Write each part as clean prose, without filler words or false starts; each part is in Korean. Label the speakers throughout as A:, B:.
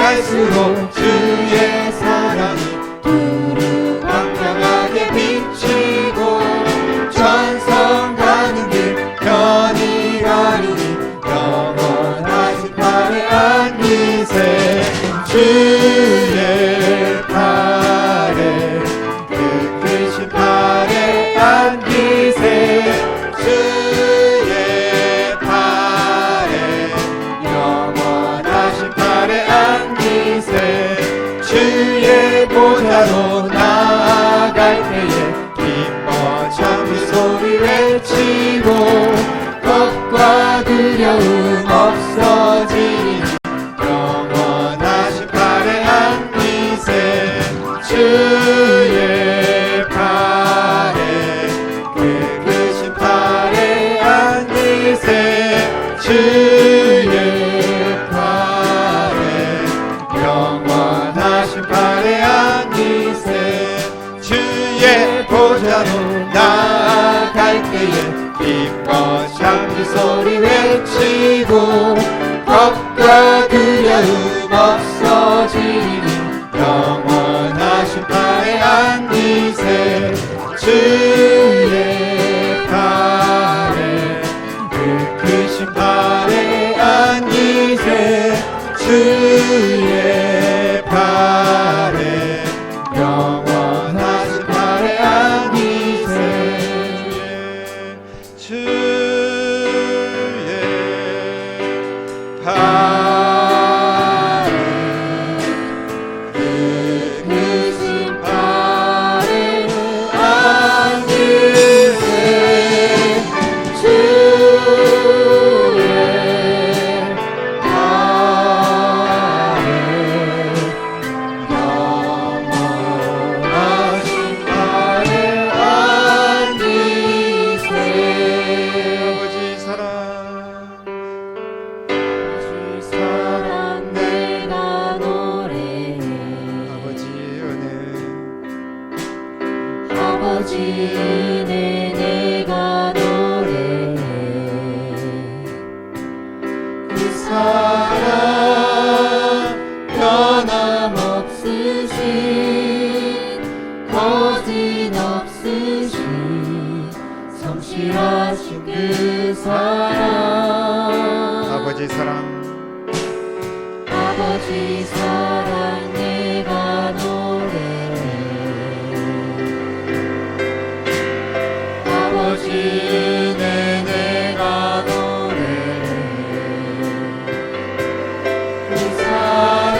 A: 갈수록 주의 사랑이 두루 광명하게 비치고 전성 가는 길 편히 가리니 영원하신 팔에 안기세 주의 팔에 그 크신 팔에 안기세 주의 팔에 영원하신 팔에 안기세 주의 보좌로 나아갈 때에 기뻐 찬미 소리 외치고 겁과 두려움 없어지니 영원하신 팔에 안기세 주의 팔에 그 크신 팔에 안기세 주의 팔에 영원하신 팔에 안기세 주의 보좌로 나아갈 때에 기뻐 찬미 소리 외치고 겁과 두려움 없어지니 영원하신 팔에 안기세 주의 팔에 그 크신 팔에 안기세 주의 팔에 영원하신 팔에 안기세 주의 팔에 그 크신 팔에 안기세 주의 팔에 영원하신 팔에 안기세 아버지 사랑
B: 내가 노래해
A: 아버지 은혜
B: 아버지 은혜 내가 노래해 그 사랑 변함없으신 거짓없으신 성실하신 그 사랑
A: 아버지 사랑
B: 아버지 사랑 내가 노래해 아버지 은혜 내가 노래해 그 사랑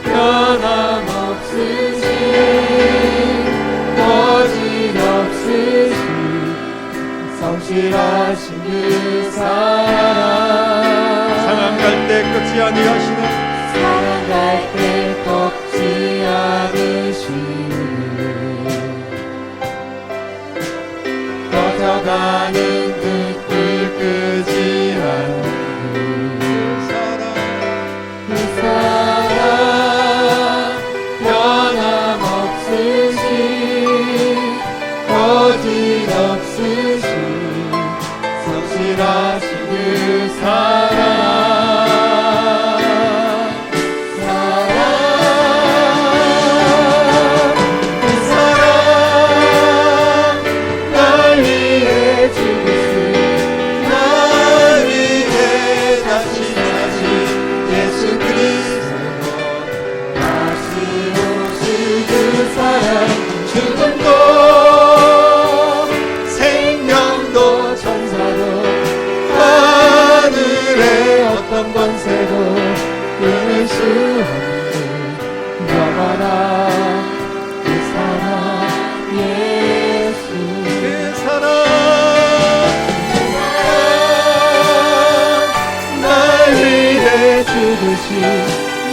B: 변함없으신 거짓없으신 성실하신 그 사랑
A: 상한 갈 때 꺾지 아니하시는
B: 사랑할 때 꺾지 않으시는 꺼져가는 그 불 끄지 않는
A: 사랑
B: 그 사랑 변함없으신 거짓없으신 성실하신 그 사랑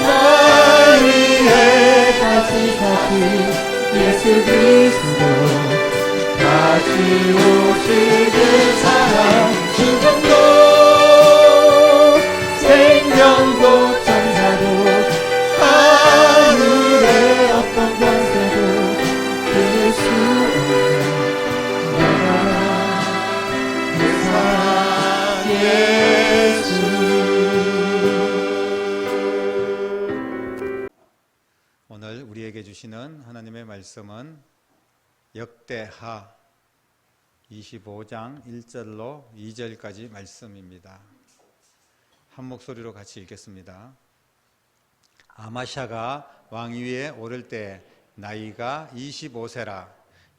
A: 날 위해
B: 다시 예수 그리스도 다시 오실 그 사랑 죽음도 생명도 천사도 하늘의 어떤 권세도 끊을 수 없는 영원한 그 사랑 예수
A: 주시는 하나님의 말씀은 역대하 25장 1절로 2절까지 말씀입니다. 한 목소리로 같이 읽겠습니다. 아마샤가 왕위에 오를 때 나이가 25세라.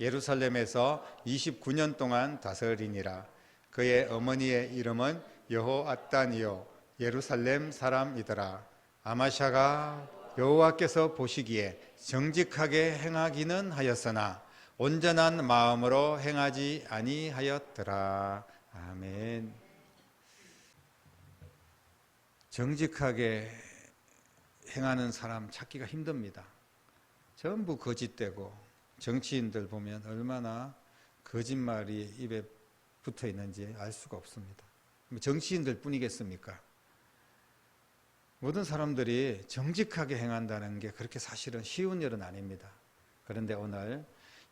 A: 예루살렘에서 29년 동안 다스리니라. 그의 어머니의 이름은 여호앗단이요 예루살렘 사람이더라. 아마샤가 여호와께서 보시기에 정직하게 행하기는 하였으나 온전한 마음으로 행하지 아니하였더라. 아멘. 정직하게 행하는 사람 찾기가 힘듭니다. 전부 거짓되고, 정치인들 보면 얼마나 거짓말이 입에 붙어 있는지 알 수가 없습니다. 정치인들 뿐이겠습니까? 모든 사람들이 정직하게 행한다는 게 그렇게 사실은 쉬운 일은 아닙니다. 그런데 오늘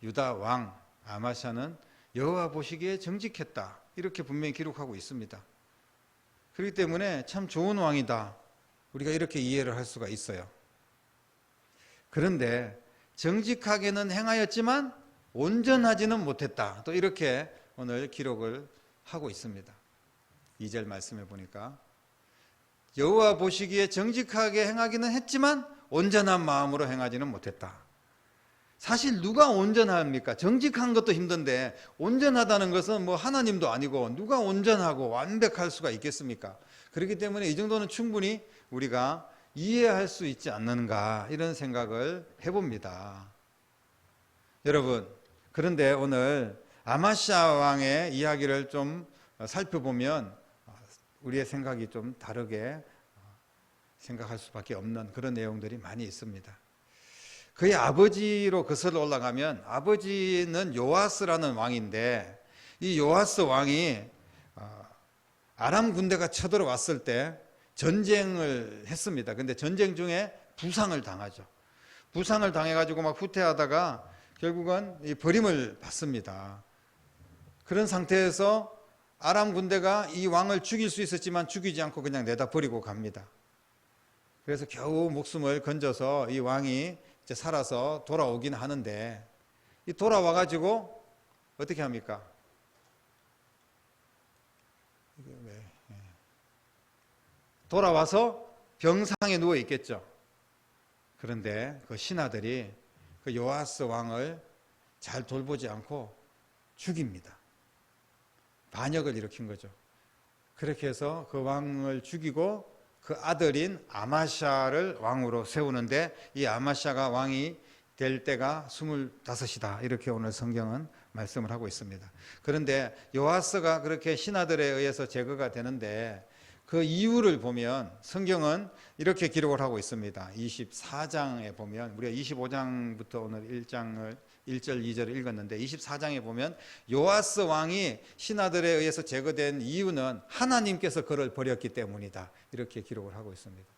A: 유다 왕 아마샤는 여호와 보시기에 정직했다, 이렇게 분명히 기록하고 있습니다. 그렇기 때문에 참 좋은 왕이다, 우리가 이렇게 이해를 할 수가 있어요. 그런데 정직하게는 행하였지만 온전하지는 못했다, 또 이렇게 오늘 기록을 하고 있습니다. 2절 말씀해 보니까 여호와 보시기에 정직하게 행하기는 했지만 온전한 마음으로 행하지는 못했다. 사실 누가 온전합니까? 정직한 것도 힘든데 온전하다는 것은 뭐 하나님도 아니고 누가 온전하고 완벽할 수가 있겠습니까? 그렇기 때문에 이 정도는 충분히 우리가 이해할 수 있지 않는가, 이런 생각을 해봅니다. 여러분, 그런데 오늘 아마샤 왕의 이야기를 좀 살펴보면 우리의 생각이 좀 다르게 생각할 수밖에 없는 그런 내용들이 많이 있습니다. 그의 아버지로 거슬러 올라가면 아버지는 요아스라는 왕인데, 이 요아스 왕이 아람 군대가 쳐들어왔을 때 전쟁을 했습니다. 근데 전쟁 중에 부상을 당하죠. 부상을 당해가지고 막 후퇴하다가 결국은 이 버림을 받습니다. 그런 상태에서 아람 군대가 이 왕을 죽일 수 있었지만 죽이지 않고 그냥 내다 버리고 갑니다. 그래서 겨우 목숨을 건져서 이 왕이 이제 살아서 돌아오긴 하는데, 이 돌아와가지고 어떻게 합니까? 돌아와서 병상에 누워 있겠죠. 그런데 그 신하들이 그 요아스 왕을 잘 돌보지 않고 죽입니다. 반역을 일으킨 거죠. 그렇게 해서 그 왕을 죽이고 그 아들인 아마샤를 왕으로 세우는데, 이 아마샤가 왕이 될 때가 25이다, 이렇게 오늘 성경은 말씀을 하고 있습니다. 그런데 요아스가 그렇게 신하들에 의해서 제거가 되는데 그 이유를 보면 성경은 이렇게 기록을 하고 있습니다. 24장에 보면, 우리가 25장부터 오늘 1절 2절을 읽었는데 24장에 보면 요아스 왕이 신하들에 의해서 제거된 이유는 하나님께서 그를 버렸기 때문이다, 이렇게 기록을 하고 있습니다.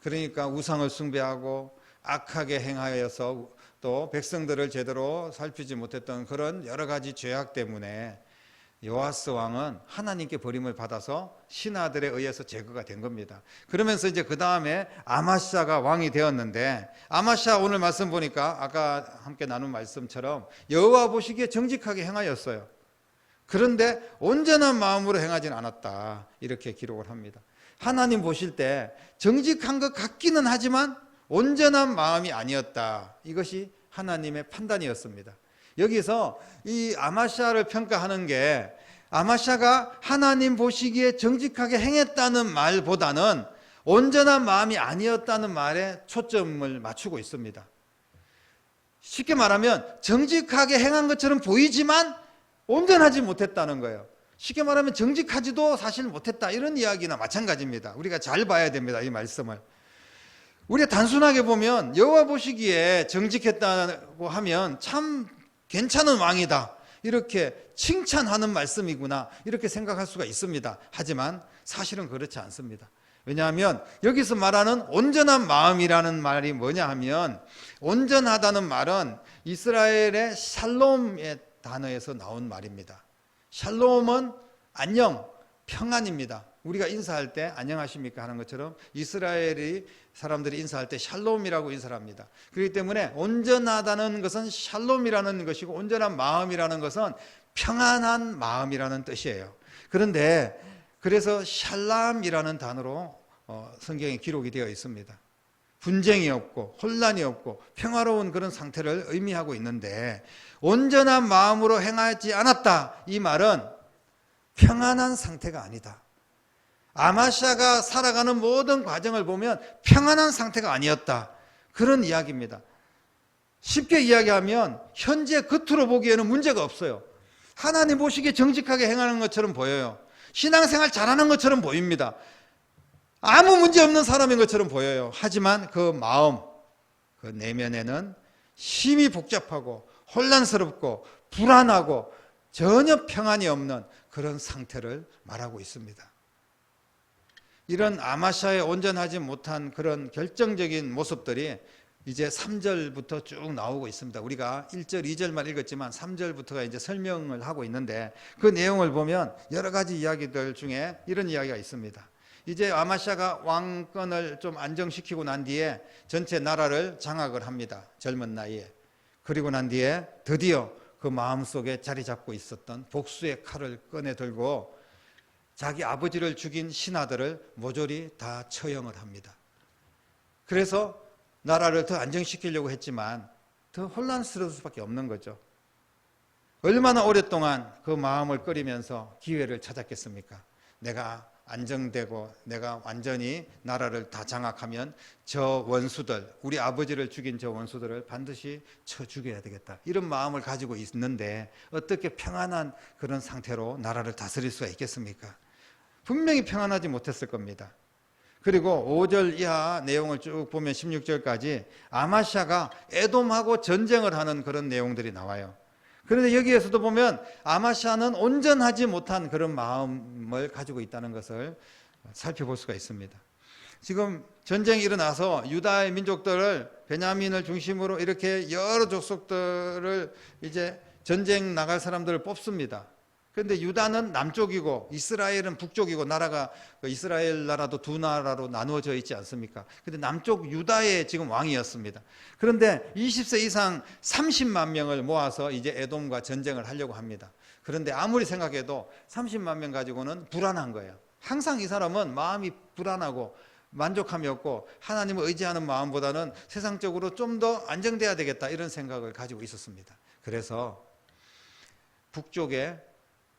A: 그러니까 우상을 숭배하고 악하게 행하여서 또 백성들을 제대로 살피지 못했던 그런 여러 가지 죄악 때문에 요아스 왕은 하나님께 버림을 받아서 신하들에 의해서 제거가 된 겁니다. 그러면서 이제 그 다음에 아마샤가 왕이 되었는데, 아마샤 오늘 말씀 보니까 아까 함께 나눈 말씀처럼 여호와 보시기에 정직하게 행하였어요. 그런데 온전한 마음으로 행하진 않았다, 이렇게 기록을 합니다. 하나님 보실 때 정직한 것 같기는 하지만 온전한 마음이 아니었다, 이것이 하나님의 판단이었습니다. 여기서 이 아마샤를 평가하는 게 아마샤가 하나님 보시기에 정직하게 행했다는 말보다는 온전한 마음이 아니었다는 말에 초점을 맞추고 있습니다. 쉽게 말하면 정직하게 행한 것처럼 보이지만 온전하지 못했다는 거예요. 쉽게 말하면 정직하지도 사실 못했다, 이런 이야기나 마찬가지입니다. 우리가 잘 봐야 됩니다, 이 말씀을. 우리가 단순하게 보면 여호와 보시기에 정직했다고 하면 참 괜찮은 왕이다, 이렇게 칭찬하는 말씀이구나, 이렇게 생각할 수가 있습니다. 하지만 사실은 그렇지 않습니다. 왜냐하면 여기서 말하는 온전한 마음이라는 말이 뭐냐 하면, 온전하다는 말은 이스라엘의 샬롬의 단어에서 나온 말입니다. 샬롬은 안녕, 평안입니다. 우리가 인사할 때 안녕하십니까 하는 것처럼 이스라엘이 사람들이 인사할 때 샬롬이라고 인사를 합니다. 그렇기 때문에 온전하다는 것은 샬롬이라는 것이고 온전한 마음이라는 것은 평안한 마음이라는 뜻이에요. 그런데 그래서 샬람이라는 단어로 성경에 기록이 되어 있습니다. 분쟁이 없고 혼란이 없고 평화로운 그런 상태를 의미하고 있는데 온전한 마음으로 행하지 않았다. 이 말은 평안한 상태가 아니다. 아마샤가 살아가는 모든 과정을 보면 평안한 상태가 아니었다. 그런 이야기입니다. 쉽게 이야기하면 현재 겉으로 보기에는 문제가 없어요. 하나님 보시기에 정직하게 행하는 것처럼 보여요. 신앙생활 잘하는 것처럼 보입니다. 아무 문제 없는 사람인 것처럼 보여요. 하지만 그 마음, 그 내면에는 심히 복잡하고 혼란스럽고 불안하고 전혀 평안이 없는 그런 상태를 말하고 있습니다. 이런 아마샤의 온전하지 못한 그런 결정적인 모습들이 이제 3절부터 쭉 나오고 있습니다. 우리가 1절, 2절만 읽었지만 3절부터가 이제 설명을 하고 있는데 그 내용을 보면 여러 가지 이야기들 중에 이런 이야기가 있습니다. 이제 아마샤가 왕권을 좀 안정시키고 난 뒤에 전체 나라를 장악을 합니다. 젊은 나이에. 그리고 난 뒤에 드디어 그 마음속에 자리 잡고 있었던 복수의 칼을 꺼내 들고 자기 아버지를 죽인 신하들을 모조리 다 처형을 합니다. 그래서 나라를 더 안정시키려고 했지만 더 혼란스러울 수밖에 없는 거죠. 얼마나 오랫동안 그 마음을 끓이면서 기회를 찾았겠습니까? 내가 안정되고 내가 완전히 나라를 다 장악하면 저 원수들, 우리 아버지를 죽인 저 원수들을 반드시 쳐 죽여야 되겠다. 이런 마음을 가지고 있는데 어떻게 평안한 그런 상태로 나라를 다스릴 수가 있겠습니까? 분명히 평안하지 못했을 겁니다. 그리고 5절 이하 내용을 쭉 보면 16절까지 아마샤가 에돔하고 전쟁을 하는 그런 내용들이 나와요. 그런데 여기에서도 보면 아마샤는 온전하지 못한 그런 마음을 가지고 있다는 것을 살펴볼 수가 있습니다. 지금 전쟁이 일어나서 유다의 민족들을 베냐민을 중심으로 이렇게 여러 족속들을 이제 전쟁 나갈 사람들을 뽑습니다. 그런데 유다는 남쪽이고 이스라엘은 북쪽이고 나라가 이스라엘 나라도 두 나라로 나누어져 있지 않습니까? 그런데 남쪽 유다의 지금 왕이었습니다. 그런데 20세 이상 30만 명을 모아서 이제 에돔과 전쟁을 하려고 합니다. 그런데 아무리 생각해도 30만 명 가지고는 불안한 거예요. 항상 이 사람은 마음이 불안하고 만족함이 없고 하나님을 의지하는 마음보다는 세상적으로 좀 더 안정돼야 되겠다 이런 생각을 가지고 있었습니다. 그래서 북쪽에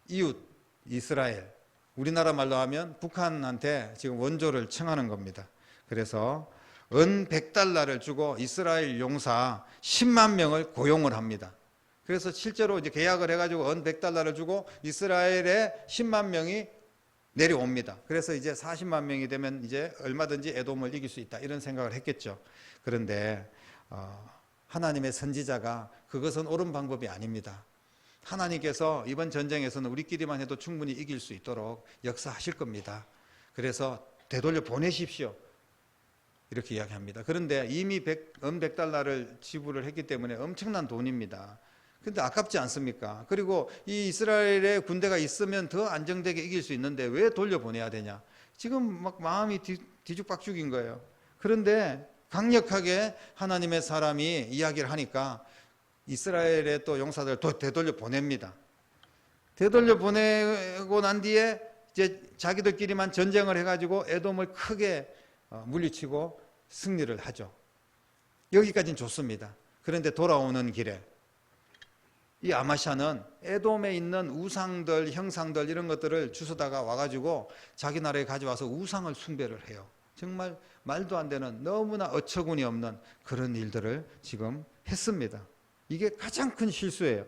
A: 이웃 이스라엘, 우리나라 말로 하면 북한한테 지금 원조를 청하는 겁니다. 그래서 은 100달러를 주고 이스라엘 용사 10만 명을 고용을 합니다. 그래서 실제로 이제 계약을 해가지고 은 100달러를 주고 이스라엘에 10만 명이 내려옵니다. 그래서 이제 40만 명이 되면 이제 얼마든지 에돔을 이길 수 있다 이런 생각을 했겠죠. 그런데 하나님의 선지자가 그것은 옳은 방법이 아닙니다. 하나님께서 이번 전쟁에서는 우리끼리만 해도 충분히 이길 수 있도록 역사하실 겁니다. 그래서 되돌려 보내십시오. 이렇게 이야기합니다. 그런데 이미 은 100달러를 지불을 했기 때문에 엄청난 돈입니다. 그런데 아깝지 않습니까? 그리고 이 이스라엘의 군대가 있으면 더 안정되게 이길 수 있는데 왜 돌려보내야 되냐? 지금 막 마음이 뒤죽박죽인 거예요. 그런데 강력하게 하나님의 사람이 이야기를 하니까 이스라엘의 또 용사들을 또 되돌려 보냅니다. 되돌려 보내고 난 뒤에 이제 자기들끼리만 전쟁을 해가지고 에돔을 크게 물리치고 승리를 하죠. 여기까지는 좋습니다. 그런데 돌아오는 길에 이 아마샤는 에돔에 있는 우상들, 형상들 이런 것들을 주워다가 와가지고 자기 나라에 가져와서 우상을 숭배를 해요. 정말 말도 안 되는 너무나 어처구니 없는 그런 일들을 지금 했습니다. 이게 가장 큰 실수예요.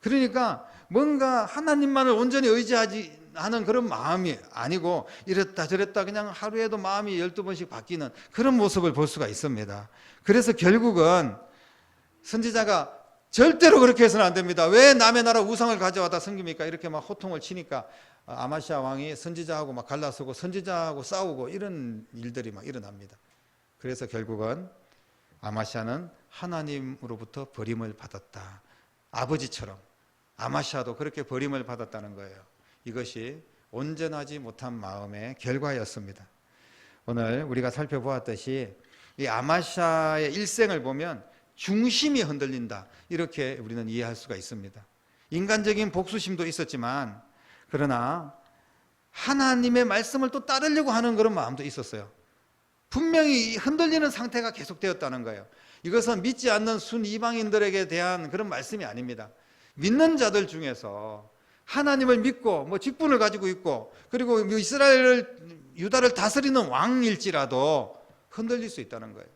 A: 그러니까 뭔가 하나님만을 온전히 의지하지 하는 그런 마음이 아니고 이랬다 저랬다 그냥 하루에도 마음이 12번씩 바뀌는 그런 모습을 볼 수가 있습니다. 그래서 결국은 선지자가 절대로 그렇게 해서는 안 됩니다. 왜 남의 나라 우상을 가져와다 섬깁니까? 이렇게 막 호통을 치니까 아마시아 왕이 선지자하고 막 갈라서고 선지자하고 싸우고 이런 일들이 막 일어납니다. 그래서 결국은 아마시아는 하나님으로부터 버림을 받았다. 아버지처럼 아마시아도 그렇게 버림을 받았다는 거예요. 이것이 온전하지 못한 마음의 결과였습니다. 오늘 우리가 살펴보았듯이 이 아마샤의 일생을 보면 중심이 흔들린다, 이렇게 우리는 이해할 수가 있습니다. 인간적인 복수심도 있었지만 그러나 하나님의 말씀을 또 따르려고 하는 그런 마음도 있었어요. 분명히 흔들리는 상태가 계속되었다는 거예요. 이것은 믿지 않는 순 이방인들에게 대한 그런 말씀이 아닙니다. 믿는 자들 중에서 하나님을 믿고 직분을 가지고 있고 그리고 유다를 다스리는 왕일지라도 흔들릴 수 있다는 거예요.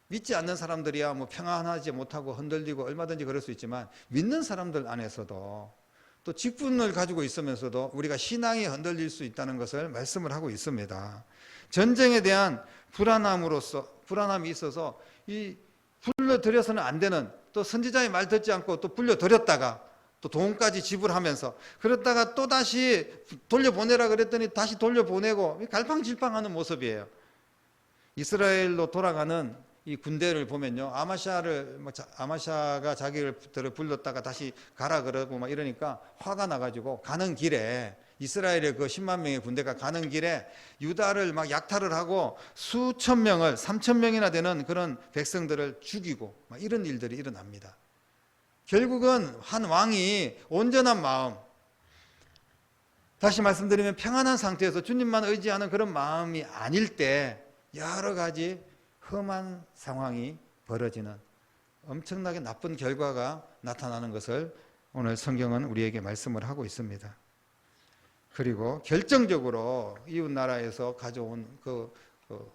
A: 믿지 않는 사람들이야 평안하지 못하고 흔들리고 얼마든지 그럴 수 있지만 믿는 사람들 안에서도 또 직분을 가지고 있으면서도 우리가 신앙이 흔들릴 수 있다는 것을 말씀을 하고 있습니다. 전쟁에 대한 불안함이 있어서 이 불러들여서는 안 되는, 또 선지자의 말 듣지 않고 또 불려들였다가 또 돈까지 지불하면서 그랬다가 또 다시 돌려보내라 그랬더니 다시 돌려보내고 갈팡질팡하는 모습이에요. 이스라엘로 돌아가는 이 군대를 보면요, 아마샤가 자기들을 불렀다가 다시 가라 그러고 이러니까 화가 나가지고 가는 길에, 이스라엘의 그 10만 명의 군대가 가는 길에 유다를 약탈을 하고 수천 명을, 3천 명이나 되는 그런 백성들을 죽이고 이런 일들이 일어납니다. 결국은 한 왕이 온전한 마음, 다시 말씀드리면 평안한 상태에서 주님만 의지하는 그런 마음이 아닐 때 여러 가지 험한 상황이 벌어지는 엄청나게 나쁜 결과가 나타나는 것을 오늘 성경은 우리에게 말씀을 하고 있습니다. 그리고 결정적으로 이웃 나라에서 가져온 그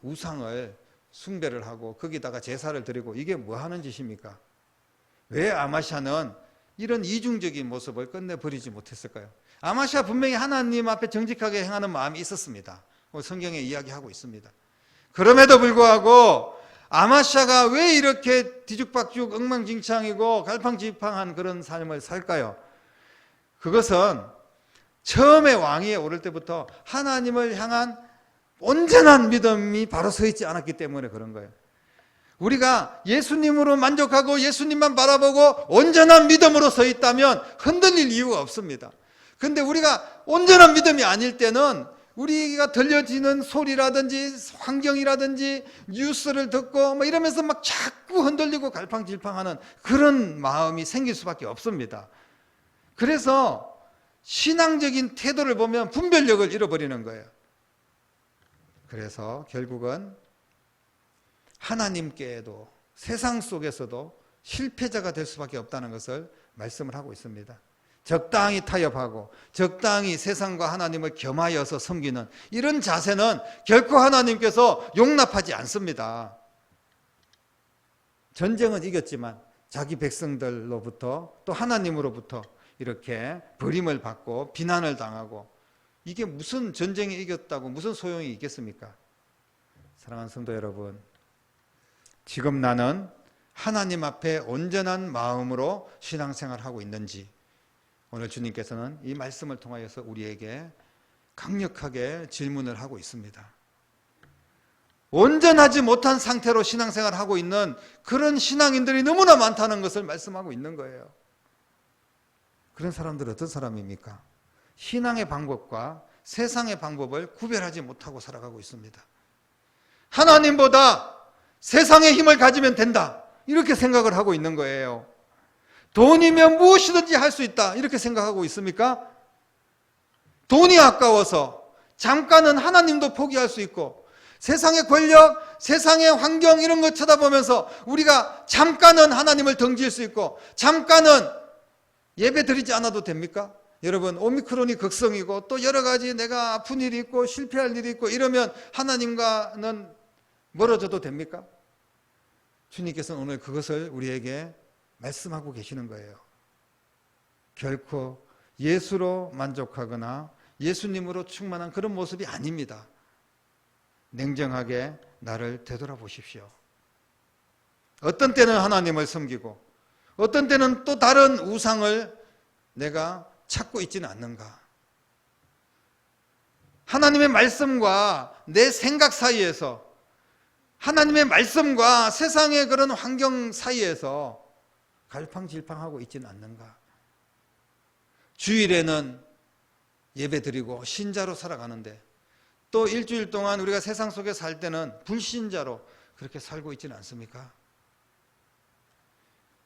A: 우상을 숭배를 하고 거기다가 제사를 드리고, 이게 뭐 하는 짓입니까? 왜 아마샤는 이런 이중적인 모습을 끝내버리지 못했을까요? 아마샤 분명히 하나님 앞에 정직하게 행하는 마음이 있었습니다. 성경에 이야기하고 있습니다. 그럼에도 불구하고 아마샤가 왜 이렇게 뒤죽박죽 엉망진창이고 갈팡질팡한 그런 삶을 살까요? 그것은 처음에 왕위에 오를 때부터 하나님을 향한 온전한 믿음이 바로 서 있지 않았기 때문에 그런 거예요. 우리가 예수님으로 만족하고 예수님만 바라보고 온전한 믿음으로 서 있다면 흔들릴 이유가 없습니다. 그런데 우리가 온전한 믿음이 아닐 때는 우리가 들려지는 소리라든지 환경이라든지 뉴스를 듣고 이러면서 자꾸 흔들리고 갈팡질팡하는 그런 마음이 생길 수밖에 없습니다. 그래서 신앙적인 태도를 보면 분별력을 잃어버리는 거예요. 그래서 결국은 하나님께도 세상 속에서도 실패자가 될 수밖에 없다는 것을 말씀을 하고 있습니다. 적당히 타협하고 적당히 세상과 하나님을 겸하여서 섬기는 이런 자세는 결코 하나님께서 용납하지 않습니다. 전쟁은 이겼지만 자기 백성들로부터 또 하나님으로부터 이렇게 버림을 받고 비난을 당하고, 이게 무슨 전쟁에 이겼다고 무슨 소용이 있겠습니까? 사랑하는 성도 여러분, 지금 나는 하나님 앞에 온전한 마음으로 신앙생활을 하고 있는지, 오늘 주님께서는 이 말씀을 통하여서 우리에게 강력하게 질문을 하고 있습니다. 온전하지 못한 상태로 신앙생활을 하고 있는 그런 신앙인들이 너무나 많다는 것을 말씀하고 있는 거예요. 그런 사람들은 어떤 사람입니까? 신앙의 방법과 세상의 방법을 구별하지 못하고 살아가고 있습니다. 하나님보다 세상의 힘을 가지면 된다, 이렇게 생각을 하고 있는 거예요. 돈이면 무엇이든지 할 수 있다, 이렇게 생각하고 있습니까? 돈이 아까워서 잠깐은 하나님도 포기할 수 있고, 세상의 권력, 세상의 환경 이런 거 쳐다보면서 우리가 잠깐은 하나님을 등질 수 있고 잠깐은 예배 드리지 않아도 됩니까? 여러분, 오미크론이 극성이고 또 여러 가지 내가 아픈 일이 있고 실패할 일이 있고 이러면 하나님과는 멀어져도 됩니까? 주님께서는 오늘 그것을 우리에게 말씀하고 계시는 거예요. 결코 예수로 만족하거나 예수님으로 충만한 그런 모습이 아닙니다. 냉정하게 나를 되돌아보십시오. 어떤 때는 하나님을 섬기고 어떤 때는 또 다른 우상을 내가 찾고 있지는 않는가? 하나님의 말씀과 내 생각 사이에서, 하나님의 말씀과 세상의 그런 환경 사이에서 갈팡질팡하고 있지는 않는가? 주일에는 예배 드리고 신자로 살아가는데 또 일주일 동안 우리가 세상 속에 살 때는 불신자로 그렇게 살고 있지는 않습니까?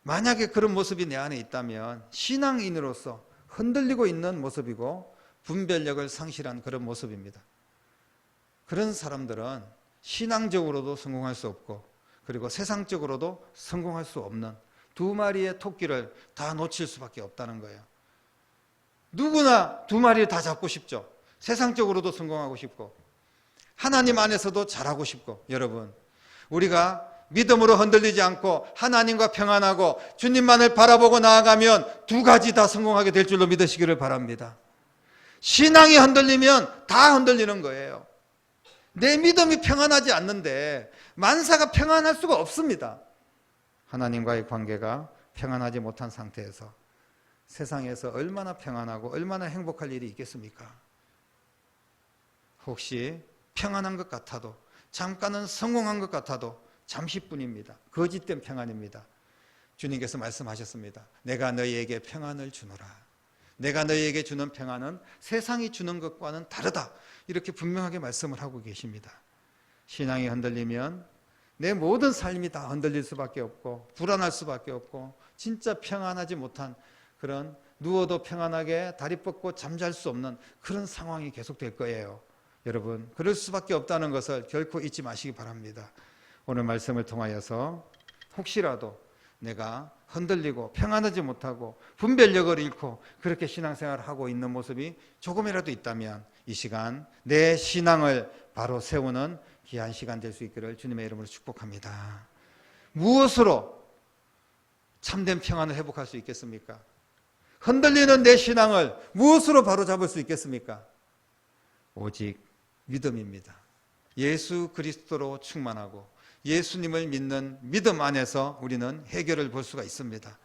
A: 만약에 그런 모습이 내 안에 있다면 신앙인으로서 흔들리고 있는 모습이고 분별력을 상실한 그런 모습입니다. 그런 사람들은 신앙적으로도 성공할 수 없고 그리고 세상적으로도 성공할 수 없는 두 마리의 토끼를 다 놓칠 수밖에 없다는 거예요. 누구나 두 마리를 다 잡고 싶죠. 세상적으로도 성공하고 싶고 하나님 안에서도 잘하고 싶고. 여러분, 우리가 믿음으로 흔들리지 않고 하나님과 평안하고 주님만을 바라보고 나아가면 두 가지 다 성공하게 될 줄로 믿으시기를 바랍니다. 신앙이 흔들리면 다 흔들리는 거예요. 내 믿음이 평안하지 않는데 만사가 평안할 수가 없습니다. 하나님과의 관계가 평안하지 못한 상태에서 세상에서 얼마나 평안하고 얼마나 행복할 일이 있겠습니까? 혹시 평안한 것 같아도, 잠깐은 성공한 것 같아도 잠시뿐입니다. 거짓된 평안입니다. 주님께서 말씀하셨습니다. 내가 너희에게 평안을 주노라. 내가 너희에게 주는 평안은 세상이 주는 것과는 다르다. 이렇게 분명하게 말씀을 하고 계십니다. 신앙이 흔들리면 내 모든 삶이 다 흔들릴 수밖에 없고 불안할 수밖에 없고 진짜 평안하지 못한 그런, 누워도 평안하게 다리 뻗고 잠잘 수 없는 그런 상황이 계속될 거예요. 여러분, 그럴 수밖에 없다는 것을 결코 잊지 마시기 바랍니다. 오늘 말씀을 통하여서 혹시라도 내가 흔들리고 평안하지 못하고 분별력을 잃고 그렇게 신앙생활을 하고 있는 모습이 조금이라도 있다면 이 시간 내 신앙을 바로 세우는 귀한 시간 될 수 있기를 주님의 이름으로 축복합니다. 무엇으로 참된 평안을 회복할 수 있겠습니까? 흔들리는 내 신앙을 무엇으로 바로 잡을 수 있겠습니까? 오직 믿음입니다. 예수 그리스도로 충만하고 예수님을 믿는 믿음 안에서 우리는 해결을 볼 수가 있습니다.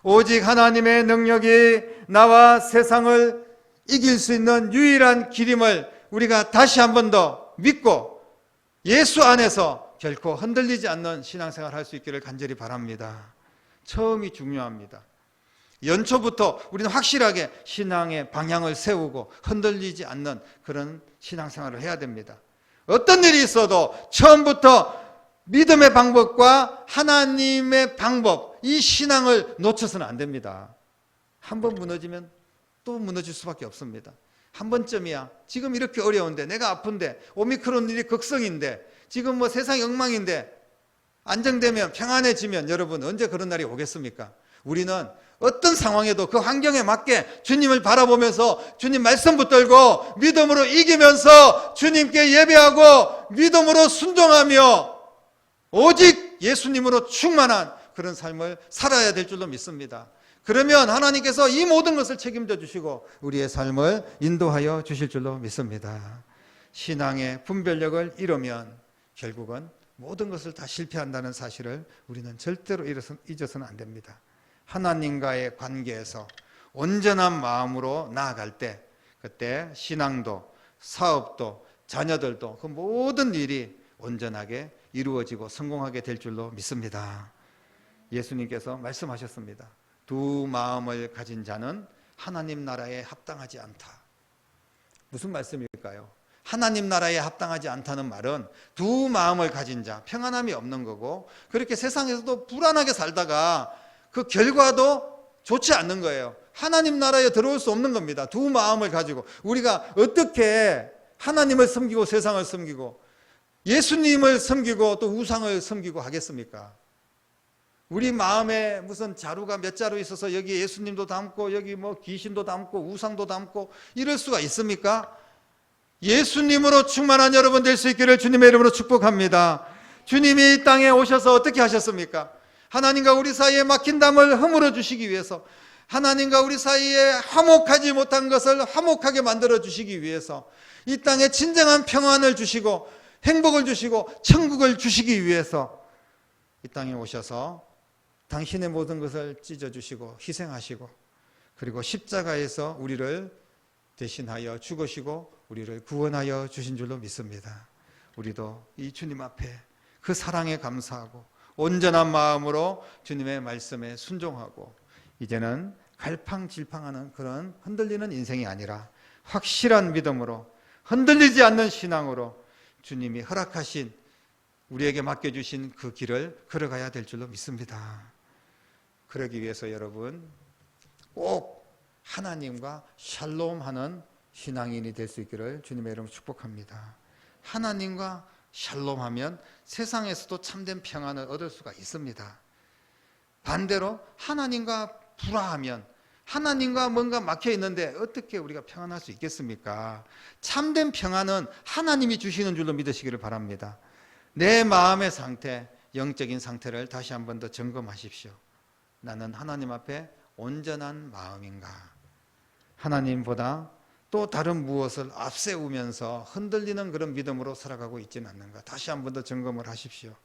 A: 오직 하나님의 능력이 나와 세상을 이길 수 있는 유일한 길임을 우리가 다시 한 번 더 믿고 예수 안에서 결코 흔들리지 않는 신앙생활을 할 수 있기를 간절히 바랍니다. 처음이 중요합니다. 연초부터 우리는 확실하게 신앙의 방향을 세우고 흔들리지 않는 그런 신앙생활을 해야 됩니다. 어떤 일이 있어도 처음부터 믿음의 방법과 하나님의 방법, 이 신앙을 놓쳐서는 안 됩니다. 한 번 무너지면 또 무너질 수밖에 없습니다. 한 번쯤이야. 지금 이렇게 어려운데, 내가 아픈데, 오미크론 일이 극성인데, 지금 뭐 세상이 엉망인데 안정되면, 평안해지면 여러분 언제 그런 날이 오겠습니까? 우리는 어떤 상황에도 그 환경에 맞게 주님을 바라보면서 주님 말씀 붙들고 믿음으로 이기면서 주님께 예배하고 믿음으로 순종하며 오직 예수님으로 충만한 그런 삶을 살아야 될 줄로 믿습니다. 그러면 하나님께서 이 모든 것을 책임져 주시고 우리의 삶을 인도하여 주실 줄로 믿습니다. 신앙의 분별력을 잃으면 결국은 모든 것을 다 실패한다는 사실을 우리는 절대로 잊어서는 안 됩니다. 하나님과의 관계에서 온전한 마음으로 나아갈 때, 그때 신앙도 사업도 자녀들도 그 모든 일이 온전하게 이루어지고 성공하게 될 줄로 믿습니다. 예수님께서 말씀하셨습니다. 두 마음을 가진 자는 하나님 나라에 합당하지 않다. 무슨 말씀일까요? 하나님 나라에 합당하지 않다는 말은 두 마음을 가진 자, 평안함이 없는 거고 그렇게 세상에서도 불안하게 살다가 그 결과도 좋지 않는 거예요. 하나님 나라에 들어올 수 없는 겁니다. 두 마음을 가지고 우리가 어떻게 하나님을 섬기고 세상을 섬기고 예수님을 섬기고 또 우상을 섬기고 하겠습니까? 우리 마음에 무슨 자루가 몇 자루 있어서 여기 예수님도 담고 여기 뭐 귀신도 담고 우상도 담고 이럴 수가 있습니까? 예수님으로 충만한 여러분 될 수 있기를 주님의 이름으로 축복합니다. 주님이 이 땅에 오셔서 어떻게 하셨습니까? 하나님과 우리 사이에 막힌 담을 허물어 주시기 위해서, 하나님과 우리 사이에 화목하지 못한 것을 화목하게 만들어 주시기 위해서, 이 땅에 진정한 평안을 주시고 행복을 주시고 천국을 주시기 위해서 이 땅에 오셔서 당신의 모든 것을 찢어주시고 희생하시고 그리고 십자가에서 우리를 대신하여 죽으시고 우리를 구원하여 주신 줄로 믿습니다. 우리도 이 주님 앞에 그 사랑에 감사하고 온전한 마음으로 주님의 말씀에 순종하고 이제는 갈팡질팡하는 그런 흔들리는 인생이 아니라 확실한 믿음으로 흔들리지 않는 신앙으로 주님이 허락하신 우리에게 맡겨주신 그 길을 걸어가야 될 줄로 믿습니다. 그러기 위해서 여러분 꼭 하나님과 샬롬하는 신앙인이 될 수 있기를 주님의 이름으로 축복합니다. 하나님과 샬롬하면 세상에서도 참된 평안을 얻을 수가 있습니다. 반대로 하나님과 불화하면 하나님과 뭔가 막혀 있는데 어떻게 우리가 평안할 수 있겠습니까? 참된 평안은 하나님이 주시는 줄로 믿으시기를 바랍니다. 내 마음의 상태, 영적인 상태를 다시 한 번 더 점검하십시오. 나는 하나님 앞에 온전한 마음인가? 하나님보다 또 다른 무엇을 앞세우면서 흔들리는 그런 믿음으로 살아가고 있지는 않는가? 다시 한 번 더 점검을 하십시오.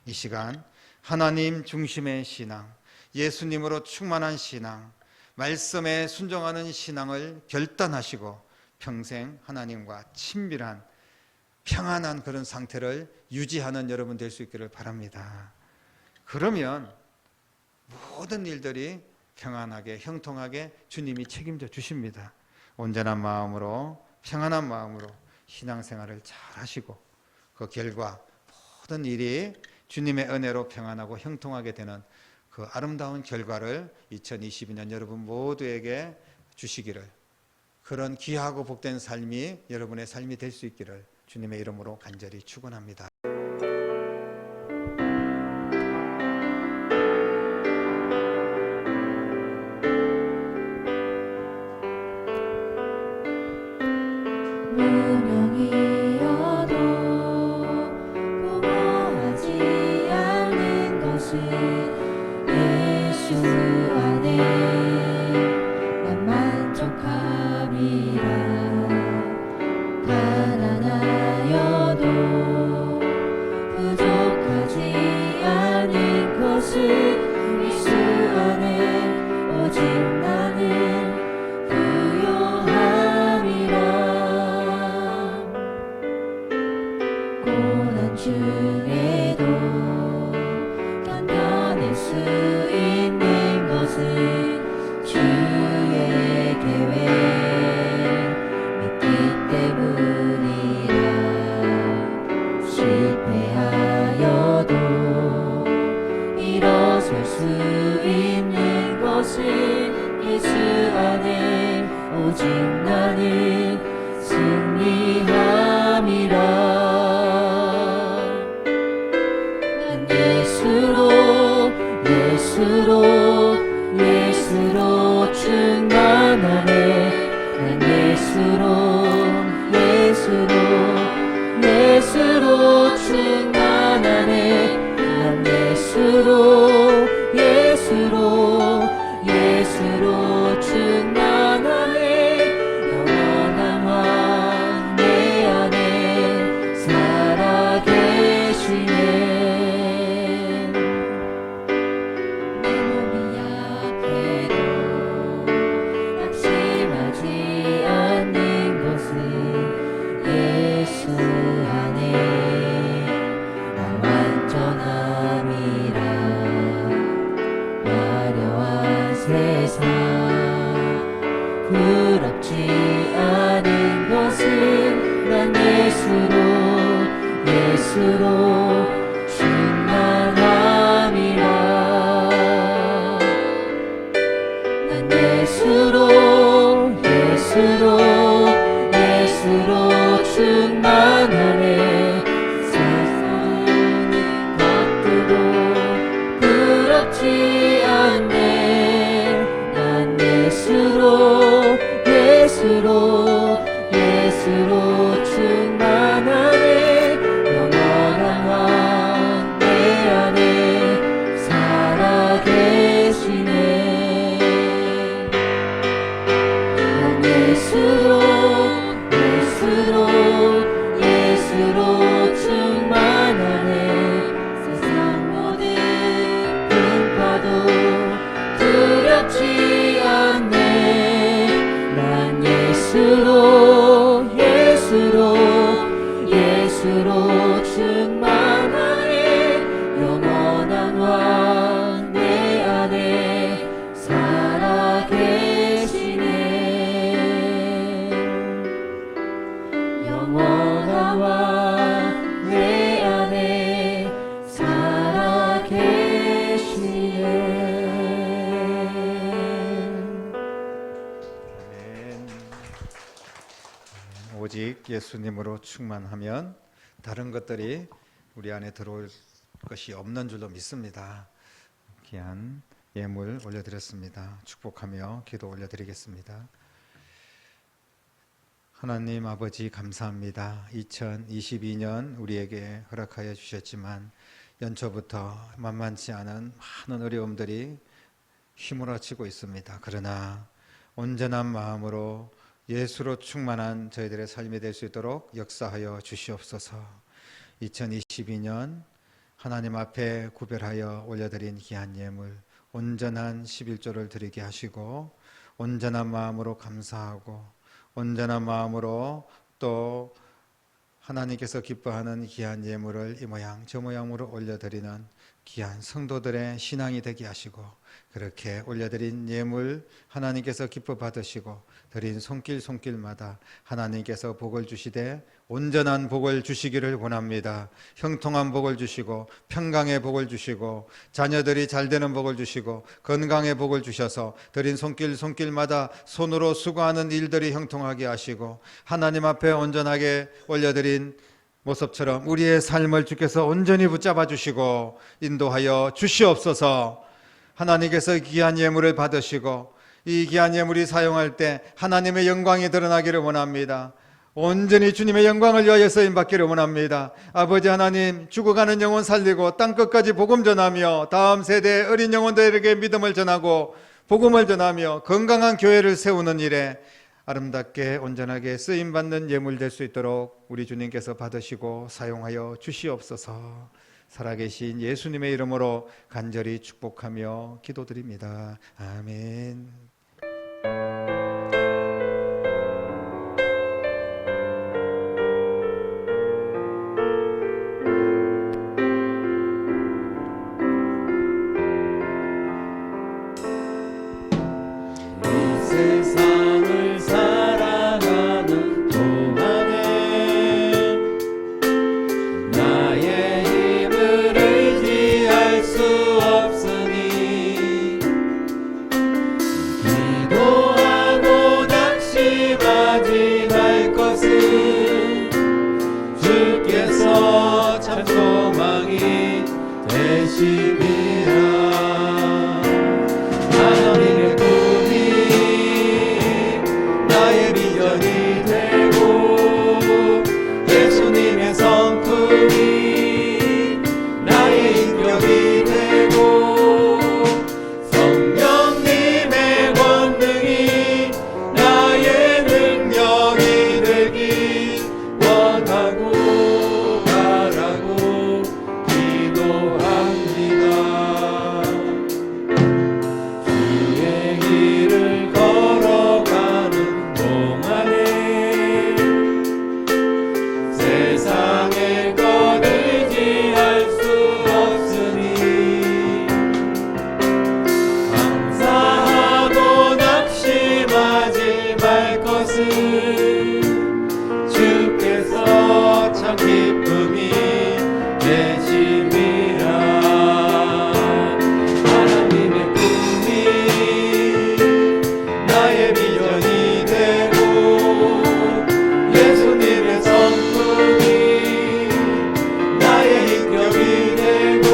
A: 이 시간 하나님 중심의 신앙, 예수님으로 충만한 신앙, 말씀에 순종하는 신앙을 결단하시고 평생 하나님과 친밀한 평안한 그런 상태를 유지하는 여러분 될 수 있기를 바랍니다. 그러면 모든 일들이 평안하게 형통하게 주님이 책임져 주십니다. 온전한 마음으로 평안한 마음으로 신앙생활을 잘 하시고 그 결과 모든 일이 주님의 은혜로 평안하고 형통하게 되는 그 아름다운 결과를 2022년 여러분 모두에게 주시기를, 그런 귀하고 복된 삶이 여러분의 삶이 될 수 있기를 주님의 이름으로 간절히 축원합니다.
B: 무명이어도 공허하지 않는 것은 예수 안에 난 만족함이라. 가난하여도 부족하지 않은 것은 예수 안에 오직 나는 고난 중에도 견뎌낼 수 있는 것은 주의 계획 믿기 때문이라. 실패하여도 일어설 수 있는 것은 예수 안에 오직 나는 승리함이라. 예수로 충만하네. 난 예수로 충만하네. 난 예수로 충만하네. 영원한 왕 내 안에 살아계시네. 부럽지 않은 것은 난 예수로 충만함이라. 난 예수로 충만하네. 세상의 것들도 부럽지 않네. 난 예수로 충만하네. 영원한 왕
A: 예수님으로 충만하면 다른 것들이 우리 안에 들어올 것이 없는 줄로 믿습니다. 귀한 예물 올려드렸습니다. 축복하며 기도 올려드리겠습니다. 하나님 아버지 감사합니다. 2022년 우리에게 허락하여 주셨지만 연초부터 만만치 않은 많은 어려움들이 휘몰아치고 있습니다. 그러나 온전한 마음으로 예수로 충만한 저희들의 삶이 될 수 있도록 역사하여 주시옵소서. 2022년 하나님 앞에 구별하여 올려드린 귀한 예물 온전한 11조를 드리게 하시고 온전한 마음으로 감사하고 온전한 마음으로 또 하나님께서 기뻐하는 귀한 예물을 이 모양 저 모양으로 올려드리는 귀한 성도들의 신앙이 되게 하시고 그렇게 올려드린 예물 하나님께서 기뻐 받으시고 드린 손길마다 하나님께서 복을 주시되 온전한 복을 주시기를 원합니다. 형통한 복을 주시고 평강의 복을 주시고 자녀들이 잘 되는 복을 주시고 건강의 복을 주셔서 드린 손길마다 손으로 수고하는 일들이 형통하게 하시고 하나님 앞에 온전하게 올려드린 모습처럼 우리의 삶을 주께서 온전히 붙잡아 주시고 인도하여 주시옵소서. 하나님께서 귀한 예물을 받으시고 이 귀한 예물이 사용할 때 하나님의 영광이 드러나기를 원합니다. 온전히 주님의 영광을 위하여 쓰임받기를 원합니다. 아버지 하나님, 죽어가는 영혼 살리고 땅끝까지 복음 전하며 다음 세대 어린 영혼들에게 믿음을 전하고 복음을 전하며 건강한 교회를 세우는 일에 아름답게 온전하게 쓰임받는 예물 될 수 있도록 우리 주님께서 받으시고 사용하여 주시옵소서. 살아계신 예수님의 이름으로 간절히 축복하며 기도드립니다. 아멘.
B: 세상을 살아가는 동안에 나의 힘을 의지할 수 없으니 기도하고 낙심하지 말 것은 주께서 참 소망이 되심이라. 하나님의 나의 비전이 되고 예수님의 성품이 나의 인격이 되고 성령님의 권능이 나의 능력이 되길 원하고 바라고 기도합니다. 주의 길을 걸어가는 동안에 세상의 것 의지할 수 없으니 감사하고 낙심하지 말 것은 주께서 참 기쁨이 되심이라. 하나님의 꿈이 나의 비전이 되고 예수님의 성품이 나의 인격이 되고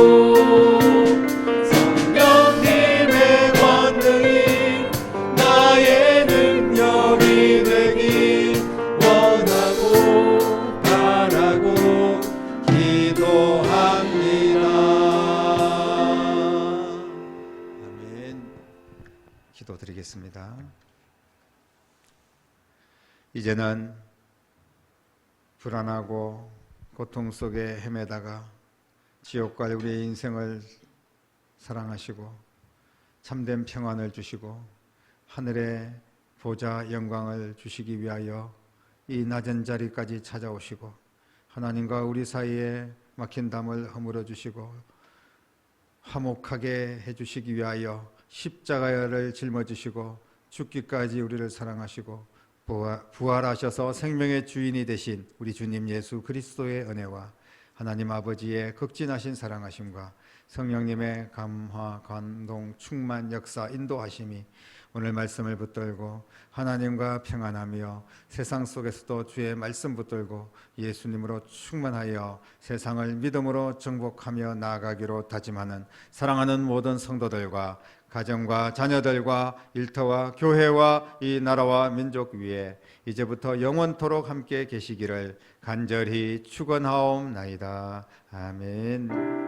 B: 성령님의 권능이 나의 능력이 되길 원하고 바라고 기도합니다.
A: 아멘. 기도드리겠습니다. 이제는 불안하고 고통 속에 헤매다가 지옥 갈 우리의 인생을 사랑하시고 참된 평안을 주시고 하늘의 보좌 영광을 주시기 위하여 이 낮은 자리까지 찾아오시고 하나님과 우리 사이에 막힌 담을 허물어 주시고 화목하게 해주시기 위하여 십자가를 짊어지시고 죽기까지 우리를 사랑하시고 부활하셔서 생명의 주인이 되신 우리 주님 예수 그리스도의 은혜와 하나님 아버지의 극진하신 사랑하심과 성령님의 감화, 감동, 충만, 역사, 인도하심이 오늘 말씀을 붙들고 하나님과 평안하며 세상 속에서도 주의 말씀 붙들고 예수님으로 충만하여 세상을 믿음으로 정복하며 나아가기로 다짐하는 사랑하는 모든 성도들과 가정과 자녀들과 일터와 교회와 이 나라와 민족 위에 이제부터 영원토록 함께 계시기를 간절히 축원하옵나이다. 아멘.